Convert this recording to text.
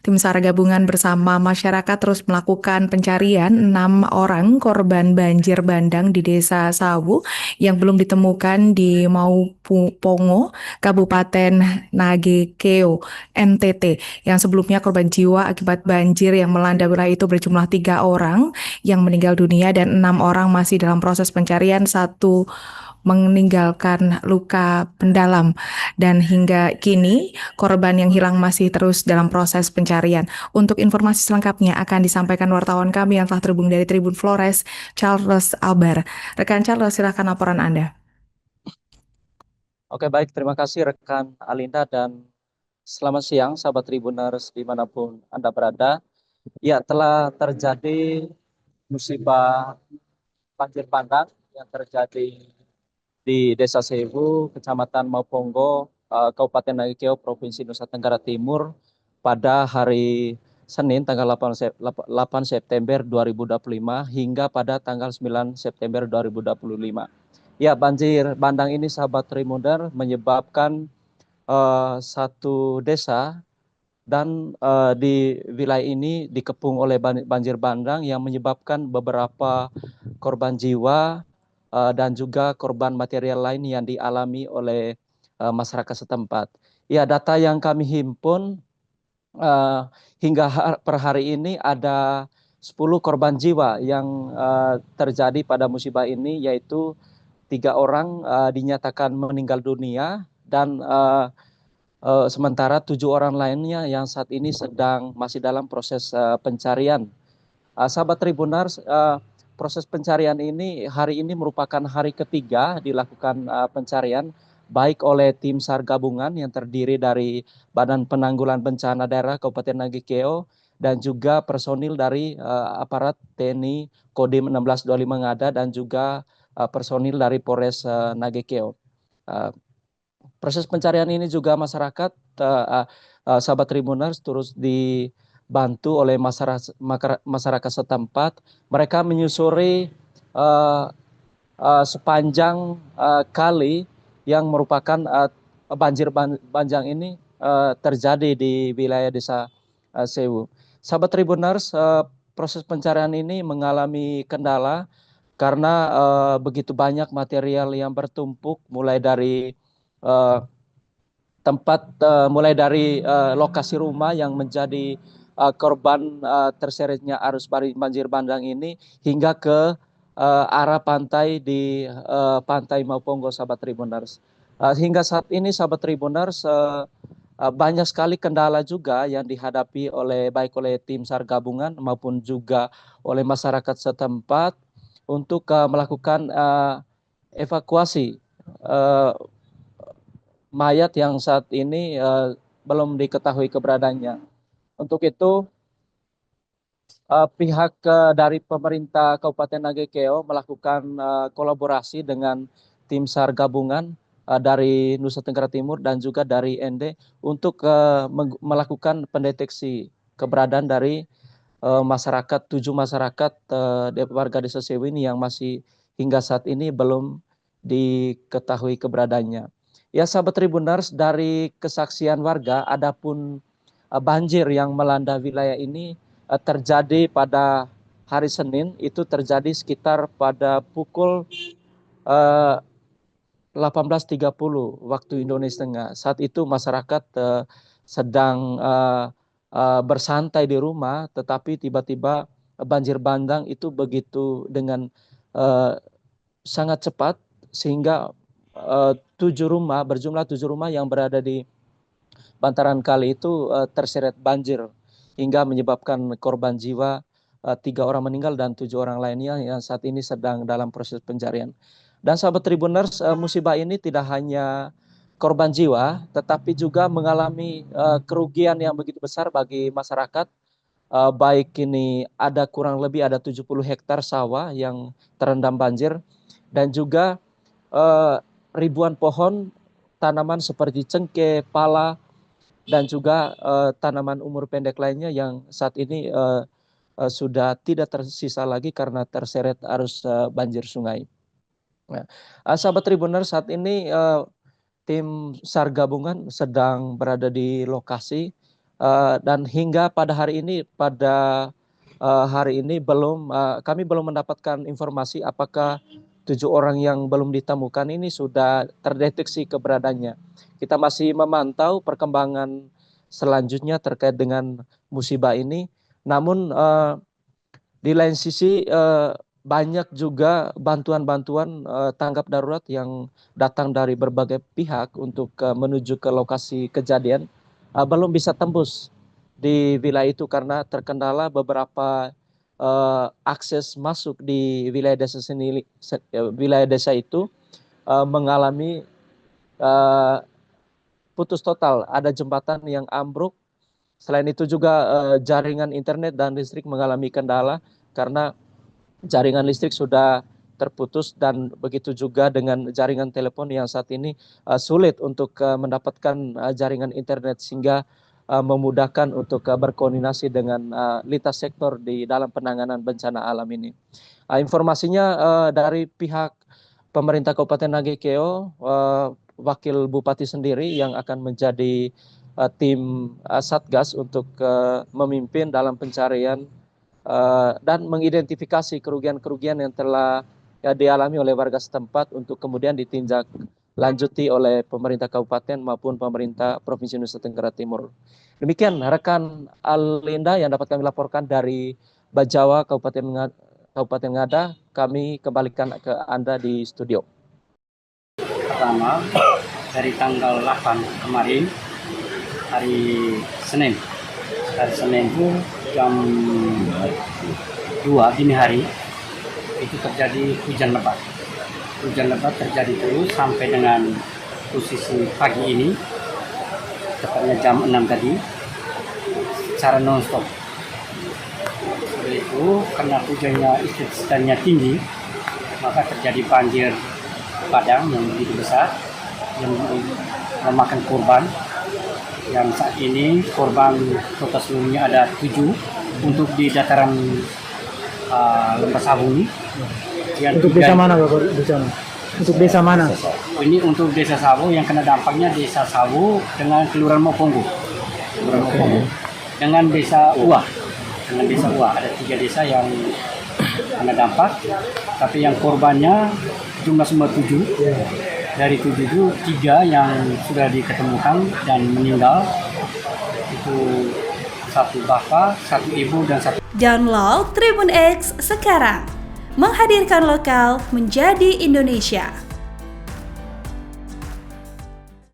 Tim SAR gabungan bersama masyarakat terus melakukan pencarian 6 orang korban banjir bandang di Desa Sawu yang belum ditemukan di Maupongo, Kabupaten Nagekeo, NTT. Yang sebelumnya korban jiwa akibat banjir yang melanda wilayah itu berjumlah 3 orang yang meninggal dunia dan 6 orang masih dalam proses pencarian. Satu meninggalkan luka mendalam dan hingga kini korban yang hilang masih terus dalam proses pencarian. Untuk informasi selengkapnya akan disampaikan wartawan kami yang telah terhubung dari Tribun Flores, Charles Albar. Rekan Charles, silakan laporan Anda. Oke, baik. Terima kasih rekan Alinda dan selamat siang sahabat Tribuners dimanapun Anda berada. Ya, telah terjadi musibah banjir bandang yang terjadi di Desa Sewu, Kecamatan Maupongo, Kabupaten Nagekeo, Provinsi Nusa Tenggara Timur pada hari Senin tanggal 8 September 2025 hingga pada tanggal 9 September 2025. Ya, banjir bandang ini sahabat Trimunder menyebabkan satu desa dan di wilayah ini dikepung oleh banjir bandang yang menyebabkan beberapa korban jiwa dan juga korban material lain yang dialami oleh masyarakat setempat. Ya, data yang kami himpun hingga per hari ini ada 10 korban jiwa yang terjadi pada musibah ini, yaitu 3 orang dinyatakan meninggal dunia dan sementara 7 orang lainnya yang saat ini masih dalam proses pencarian. Sahabat Tribunars, proses pencarian ini hari ini merupakan hari ketiga dilakukan pencarian baik oleh tim SAR gabungan yang terdiri dari Badan Penanggulangan Bencana Daerah Kabupaten Nagekeo dan juga personil dari aparat TNI Kodim 1625 Ngada dan juga personil dari Polres Nagekeo. Proses pencarian ini juga masyarakat sahabat Tribuners terus dibantu oleh masyarakat setempat. Mereka menyusuri sepanjang kali yang merupakan banjir bandang ini terjadi di wilayah Desa Sewu. Sahabat Tribuners, proses pencarian ini mengalami kendala karena begitu banyak material yang bertumpuk mulai dari mulai dari lokasi rumah yang menjadi korban terseretnya arus banjir bandang ini hingga ke arah pantai di pantai Maupongo, sahabat Tribuners. Hingga saat ini sahabat Tribuners banyak sekali kendala juga yang dihadapi baik oleh tim SAR gabungan maupun juga oleh masyarakat setempat untuk melakukan evakuasi mayat yang saat ini belum diketahui keberadaannya. Untuk itu pihak dari pemerintah Kabupaten Nagekeo melakukan kolaborasi dengan tim SAR gabungan dari Nusa Tenggara Timur dan juga dari ND untuk melakukan pendeteksi keberadaan dari masyarakat 7 masyarakat warga Desa Sewu ini yang masih hingga saat ini belum diketahui keberadaannya. Ya, sahabat Tribuners, dari kesaksian warga, adapun banjir yang melanda wilayah ini terjadi pada hari Senin, itu terjadi sekitar pada pukul 18.30 waktu Indonesia Tengah. Saat itu masyarakat sedang bersantai di rumah, tetapi tiba-tiba banjir bandang itu begitu dengan sangat cepat sehingga 7 rumah, berjumlah 7 rumah yang berada di bantaran kali itu terseret banjir hingga menyebabkan korban jiwa 3 orang meninggal dan 7 orang lainnya yang saat ini sedang dalam proses pencarian. Dan sahabat Tribuners, musibah ini tidak hanya korban jiwa, tetapi juga mengalami kerugian yang begitu besar bagi masyarakat. Baik ini ada kurang lebih ada 70 hektar sawah yang terendam banjir dan juga ribuan pohon, tanaman seperti cengkeh, pala, dan juga tanaman umur pendek lainnya yang saat ini sudah tidak tersisa lagi karena terseret arus banjir sungai. Nah, sahabat Tribuner, saat ini tim SAR gabungan sedang berada di lokasi Dan hingga pada hari ini kami belum mendapatkan informasi apakah 7 orang yang belum ditemukan ini sudah terdeteksi keberadaannya. Kita masih memantau perkembangan selanjutnya terkait dengan musibah ini. Namun di lain sisi banyak juga bantuan-bantuan tanggap darurat yang datang dari berbagai pihak untuk menuju ke lokasi kejadian belum bisa tembus di wilayah itu karena terkendala beberapa akses masuk di wilayah desa itu mengalami putus total. Ada jembatan yang ambruk. Selain itu juga jaringan internet dan listrik mengalami kendala karena jaringan listrik sudah terputus dan begitu juga dengan jaringan telepon yang saat ini sulit untuk mendapatkan jaringan internet sehingga memudahkan untuk berkoordinasi dengan lintas sektor di dalam penanganan bencana alam ini. Informasinya dari pihak pemerintah Kabupaten Nagekeo, Wakil Bupati sendiri yang akan menjadi tim Satgas untuk memimpin dalam pencarian dan mengidentifikasi kerugian-kerugian yang telah dialami oleh warga setempat untuk kemudian ditinjak lanjuti oleh pemerintah kabupaten maupun pemerintah Provinsi Nusa Tenggara Timur. Demikian rekan Alinda yang dapat kami laporkan dari Bajawa, Kabupaten Ngada. Kami kembalikan ke Anda di studio. Pertama, dari tanggal 8 kemarin, hari Senin. Hari Senin itu jam 2 dini hari, itu terjadi hujan lebat. Hujan lebat terjadi terus sampai dengan posisi pagi ini, tepatnya jam 6 tadi, secara non-stop. Setelah itu, karena hujannya intensitasnya tinggi, maka terjadi banjir padang yang begitu besar, yang memakan korban. Yang saat ini korban total seluruhnya ada 7 untuk di dataran Lembah Sawu ini. Untuk desa mana Bapak? Untuk desa mana? Ini untuk desa Sawu yang kena dampaknya desa Sawu dengan Kelurahan Mopongo. Dengan desa Uah. Dengan desa Uah ada 3 desa yang kena dampak, tapi yang korbannya jumlah semua 7. Dari 7 itu 3 yang sudah diketemukan dan meninggal. Itu 1 bapak, 1 ibu, dan 1. Download Tribun X sekarang, menghadirkan lokal menjadi Indonesia.